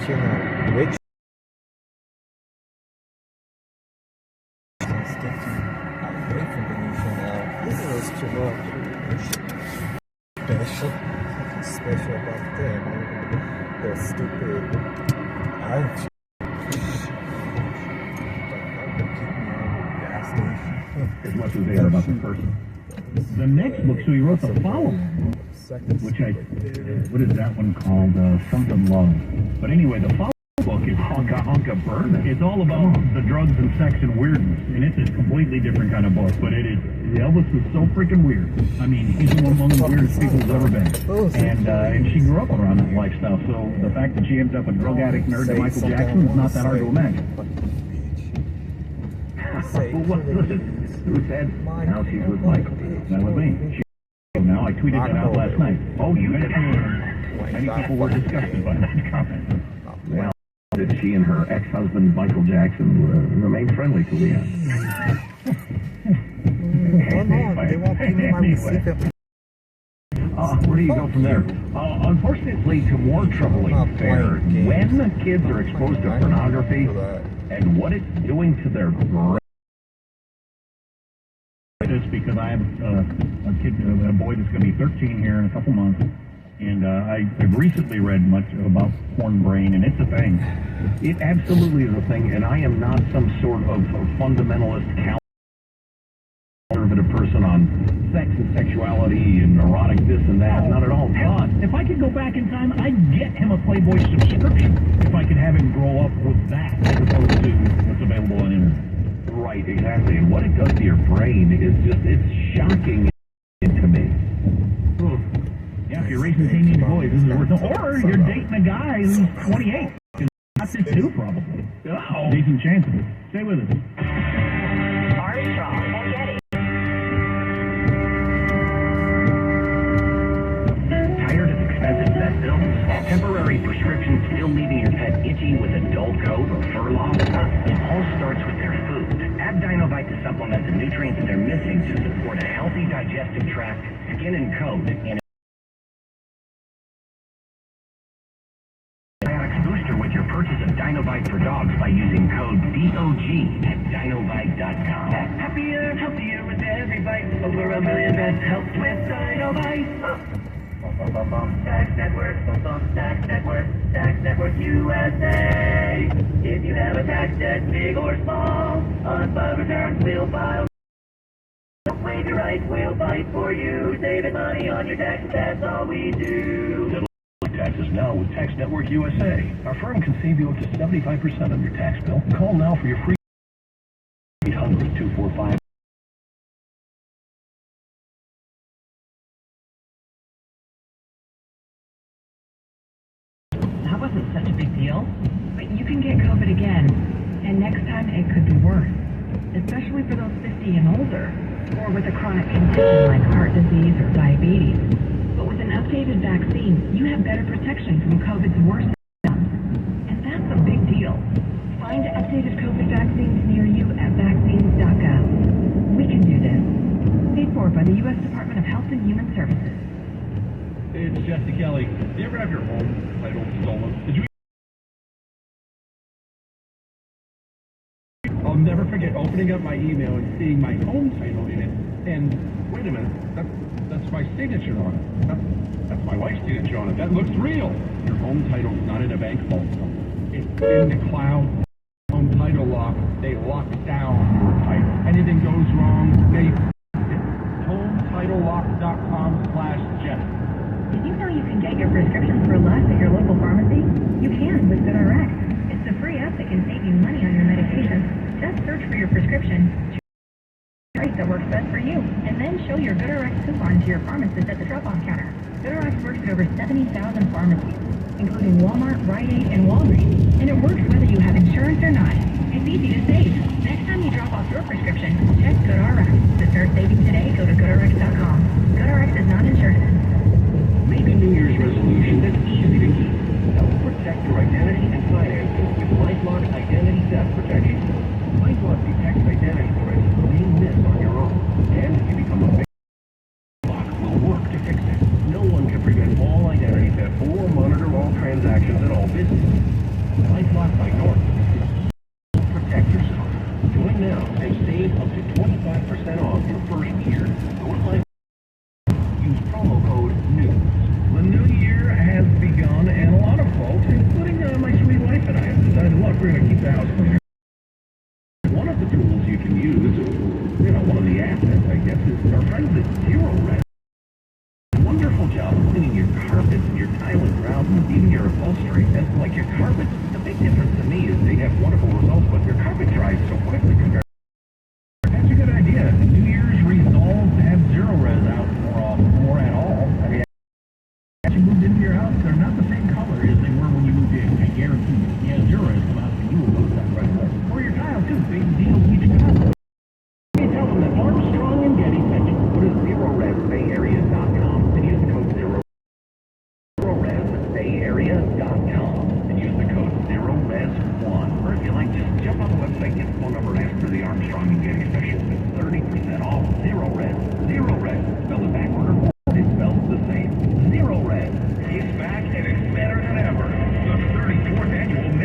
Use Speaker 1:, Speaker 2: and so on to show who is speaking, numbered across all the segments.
Speaker 1: Benicia which away from Benicia now. This is too much special about them. They're stupid. I
Speaker 2: as much as they are about the person. The next book, so he wrote the follow-up, which what is that one called? Something Love. But anyway, the follow-up book is Honka Honka Burn. It's all about the drugs and sex and weirdness, and it's a completely different kind of book, but Elvis is so freaking weird. I mean, he's one among the weirdest people who's ever been. And she grew up around that lifestyle, so the fact that she ends up a drug addict nerd to Michael Jackson is not that hard to imagine. Who said, now she's with Michael? That was me. Now, I tweeted that out last night. Oh, you did? Many people were disgusted by that comment. Well, that she and her ex-husband, Michael Jackson, remain friendly till the end.
Speaker 1: They won't give me my receipt.
Speaker 2: Where do you go from there? Unfortunately, to more troubling affairs. When kids are exposed to pornography and what it's doing to their brain. This because I have a boy that's going to be 13 here in a couple months, and I've recently read much about porn brain, and it's a thing. It absolutely is a thing, and I am not some sort of fundamentalist conservative person on sex and sexuality and erotic this and that. Not at all. But if I could go back in time, I'd get him a Playboy subscription if I could have him grow up with that as opposed to what's available on the internet. Right, exactly. And what it does to your brain is it's shocking to me. Yeah, if you're raising teenage boys, this is worth it. Or you're dating a guy who's 28. Not 52, probably. Oh, decent chance of it. Stay with us. Armstrong and Getty. Tired of expensive vet bills? Temporary prescriptions still leaving your pet itchy with a dull coat or fur loss? It all starts with their food. Add Dinovite to supplement the nutrients they're missing to support a healthy digestive tract, skin and coat, and antibiotics booster with your purchase of Dinovite for dogs by using code DOG at Dinovite.com. Happier, healthier with every bite. Over 1 million pets helped with Dinovite. Tax Network, Tax Network USA. If you have a tax debt, big or small, unfiled returns we'll file. Waive your rights, we'll fight for you. Saving money on your taxes, that's all we do. Taxes now with Tax Network USA. Our firm can save you up to 75% on your tax bill. Call now for your free 800-245.
Speaker 3: That wasn't such a big deal, but you can get COVID again, and next time it could be worse, especially for those 50 and older, or with a chronic condition like heart disease or diabetes. But with an updated vaccine, you have better protection from COVID's worst symptoms, and that's a big deal. Find updated COVID vaccines near you at vaccines.gov. We can do this. Paid for by the U.S. Department of Health and Human Services.
Speaker 2: It's Jesse Kelly. Do you ever have your home title stolen? Did you? I'll never forget opening up my email and seeing my home title in it. And wait a minute, that's my signature on it. That's my wife's signature on it. That looks real. Your home title's not in a bank vault. It's in the cloud. Home title lock. They lock down your title. Anything goes wrong, they HometitleLock.com/Jeff.
Speaker 3: Did you know you can get your prescriptions for less at your local pharmacy? You can with GoodRx. It's a free app that can save you money on your medications. Just search for your prescription, choose the price that works best for you, and then show your GoodRx coupon to your pharmacist at the drop-off counter. GoodRx works at over 70,000 pharmacies, including Walmart, Rite Aid, and Walgreens, and it works whether you have insurance or not. It's easy to save. Next time you drop off your prescription, check GoodRx. To start saving today, go to GoodRx.com. GoodRx is not insured.
Speaker 2: Make a New Year's resolution that's easy to keep. Help protect your identity and finances with LifeLock Identity Theft Protection. LifeLock detects identity threats being missed on your own. And if you become a victim, LifeLock will work to fix it. No one can prevent all identity theft or monitor all transactions at all businesses. your carpet, the big difference to me is they have wonderful results, but your carpet dries so quickly compared. That's a good idea. New Year's resolve to have zero res out more at all. I mean, as you moved into your house, they're not the same color as they were when you moved in. I guarantee you. Yeah, zero res come out and you will notice that right away. Or your tile too. Big deal each time. You tell them that Armstrong and Getty sent you. Go to ZeroResBayArea.com and use the code ZeroResBayArea.com and use the code ZeroRes1. Or if you like, just jump on the website, get the phone number, and ask for the Armstrong and Getty special. It's 30% off. Zero Res. Zero Res. Spell it backward or forward. It spells the same. Zero Res. It's back and it's better than ever. The 34th annual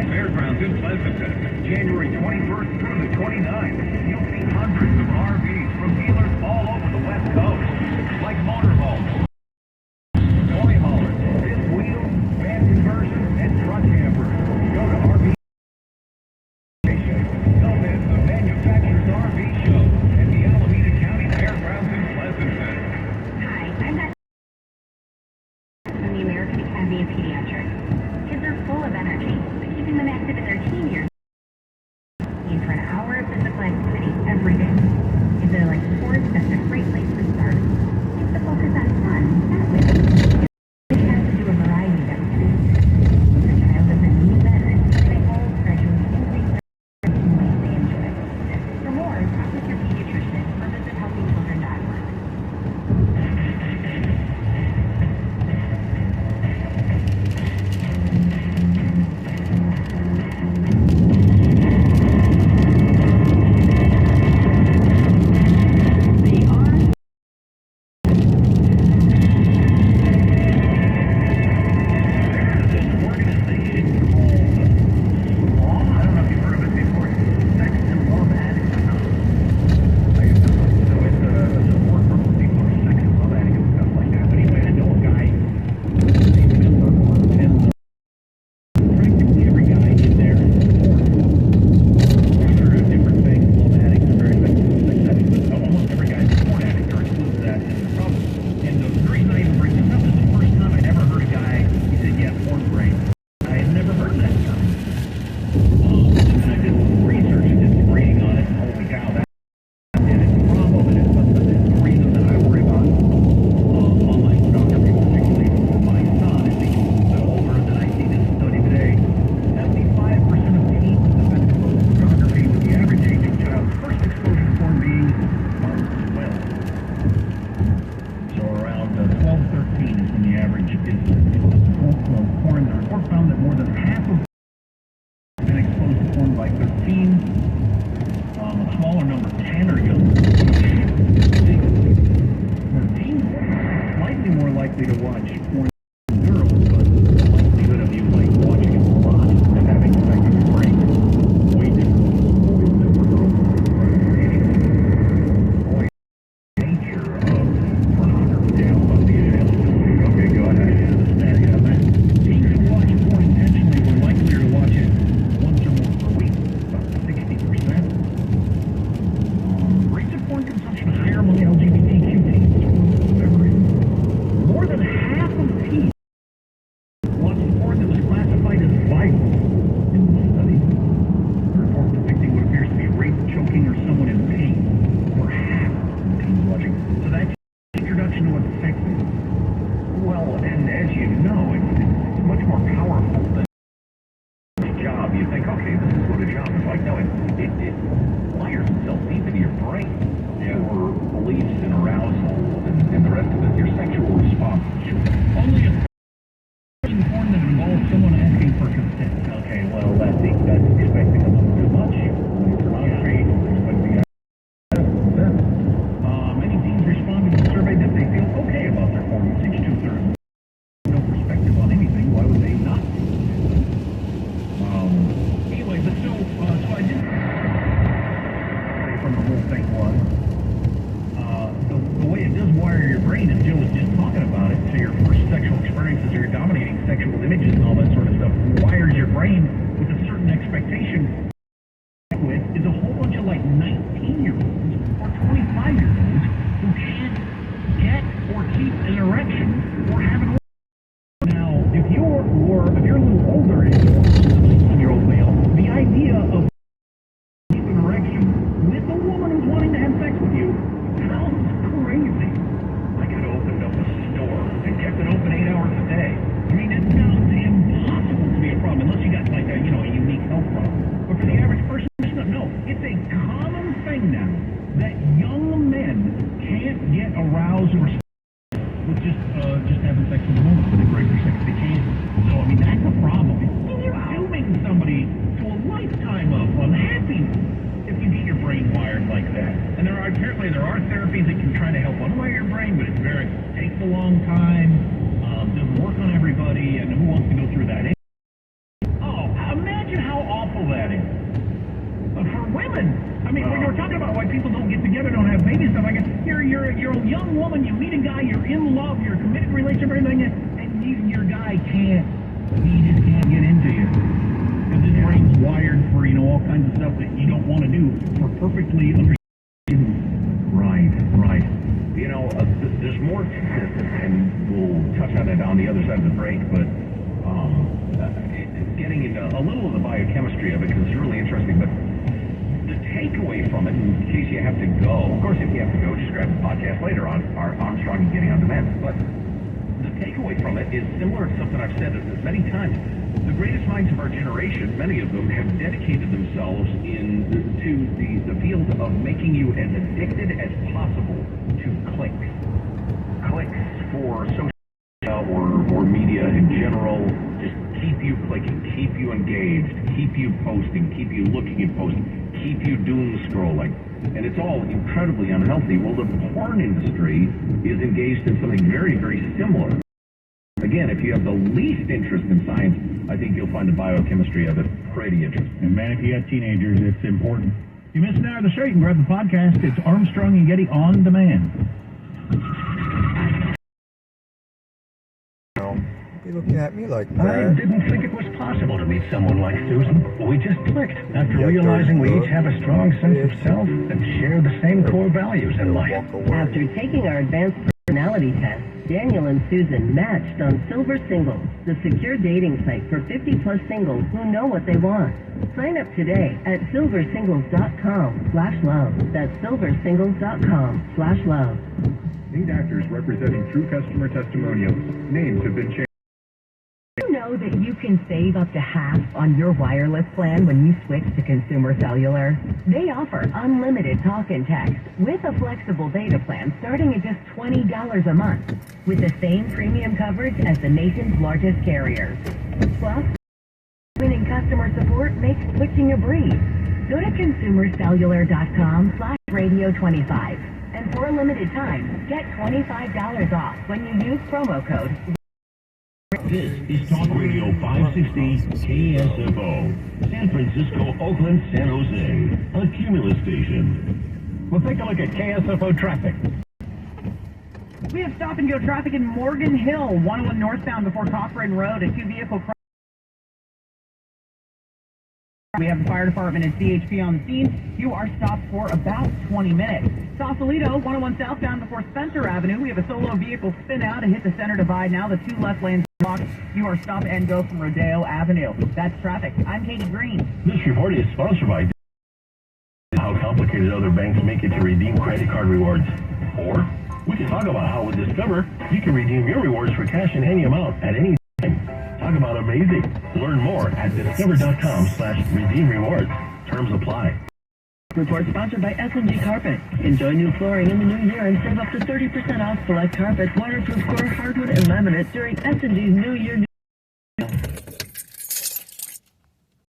Speaker 2: Fairgrounds in Pleasanton, January 21st through the 29th. You'll see hundreds of RVs from dealers all over the West Coast, like motorhomes, toy haulers, fifth wheels, van conversions, and truck campers. Go to RV Station. Tell them the Manufacturer's RV Show at the Alameda County Fairgrounds in Pleasanton.
Speaker 3: Hi, I'm Dr. from the American Academy of Pediatrics. Kids are full of energy, but keeping them active in their teen years need for an hour of physical activity every day. If they like sports, that's a great place to start. Keep the focus on fun, not winning. They have to do a variety of activities. If your child doesn't need that, they will gradually increase their ways they enjoy. For more, talk with your pediatrician or visit healthychildren.org. Likely to watch porn girls, but the likelihood of you like watching it a lot and having affected your brain way different than boys that were girls. Boy, nature of pornography. Yeah, on the okay, go ahead. Yeah, that. Teens who watch porn intentionally were likelier to watch it once or more per week, about 60%. Rates of porn consumption higher among LGBTQ teens. More than half of teens watched porn that was classified as violent in the study. The report depicting what appears to be rape, choking, or someone in pain for half of teens watching. So that's an introduction to what sex is. Well, and as you know, it's much more powerful than a job. You think, okay, this is what a job is like. No, it wires itself deep into your brain. Your beliefs and arousal and the rest of it, your sexual response. Only a porn that involves someone asking for consent. Okay, well, that's expecting a little too much. Pornography, expecting consent. Many teens responded to the survey that they feel okay about their porn usage. 2/3 no perspective on anything. Why would they not? Anyway, but so I did from the whole thing was the way it does wire your brain, as Jill was just talking about it, so your first sexual experiences or your dominating sexual images and all that sort of stuff wires your brain with a certain expectation. With is a whole bunch of like 19-year-olds or 25-year-olds who can't get or keep an erection or have an
Speaker 2: He just can't get into you. Because his brain's wired for, all kinds of stuff that you don't want to do for perfectly understanding. Right. There's more to this, and we'll touch on it on the other side of the break, but getting into a little of the biochemistry of it, because it's really interesting, but the takeaway from it, in case you have to go, of course, if you have to go, just grab the podcast later on our Armstrong and Getty on Demand, but the takeaway from it is similar to something I've said many times. The greatest minds of our generation, many of them, have dedicated themselves to the field of making you as addicted as possible to clicks. Clicks for social or media in general, just keep you clicking, keep you engaged, keep you posting, keep you looking at posts, keep you doom scrolling. And it's all incredibly unhealthy. Well, the porn industry is engaged in something very, very similar. Again, if you have the least interest in science, I think you'll find the biochemistry of it pretty interesting.
Speaker 4: And man, if you got teenagers, it's important. If you missed an hour of the show, you can grab the podcast. It's Armstrong and Getty on demand.
Speaker 1: You're looking at me like
Speaker 2: I
Speaker 1: that.
Speaker 2: didn't think it was possible to meet someone like Susan. We just clicked after realizing we each have a strong sense of self and share the same core values in life.
Speaker 5: After taking our advanced personality test, Daniel and Susan matched on Silver Singles, the secure dating site for 50-plus singles who know what they want. Sign up today at silversingles.com/love. That's silversingles.com/love.
Speaker 6: Need actors representing true customer testimonials. Names have been changed.
Speaker 3: Did you know that you can save up to half on your wireless plan when you switch to Consumer Cellular? They offer unlimited talk and text with a flexible data plan starting at just $20 a month with the same premium coverage as the nation's largest carriers. Plus, winning customer support makes switching a breeze. Go to consumercellular.com/radio25 and for a limited time, get $25 off when you use promo code.
Speaker 2: This is Talk Radio 560 KSFO, San Francisco, Oakland, San Jose, a Cumulus station. We'll take a look at KSFO traffic.
Speaker 7: We have stop-and-go traffic in Morgan Hill, 101 northbound before Cochrane Road, a two-vehicle crash. We have the fire department and CHP on the scene. You are stopped for about 20 minutes. Sausalito, 101 southbound before Spencer Avenue. We have a solo vehicle spin out and hit the center divide. Now the two left lanes blocked. You are stop and go from Rodeo Avenue. That's traffic. I'm Katie Green.
Speaker 2: This report is sponsored by how complicated other banks make it to redeem credit card rewards. Or we can talk about how with Discover, you can redeem your rewards for cash in any amount at any time. Talk about amazing. Learn more at discover.com/redeem rewards. Terms apply.
Speaker 5: Report sponsored by S&G Carpet. Enjoy new flooring in the new year and save up to 30% off select carpets, waterproof core, hardwood, and laminate during S&G's New Year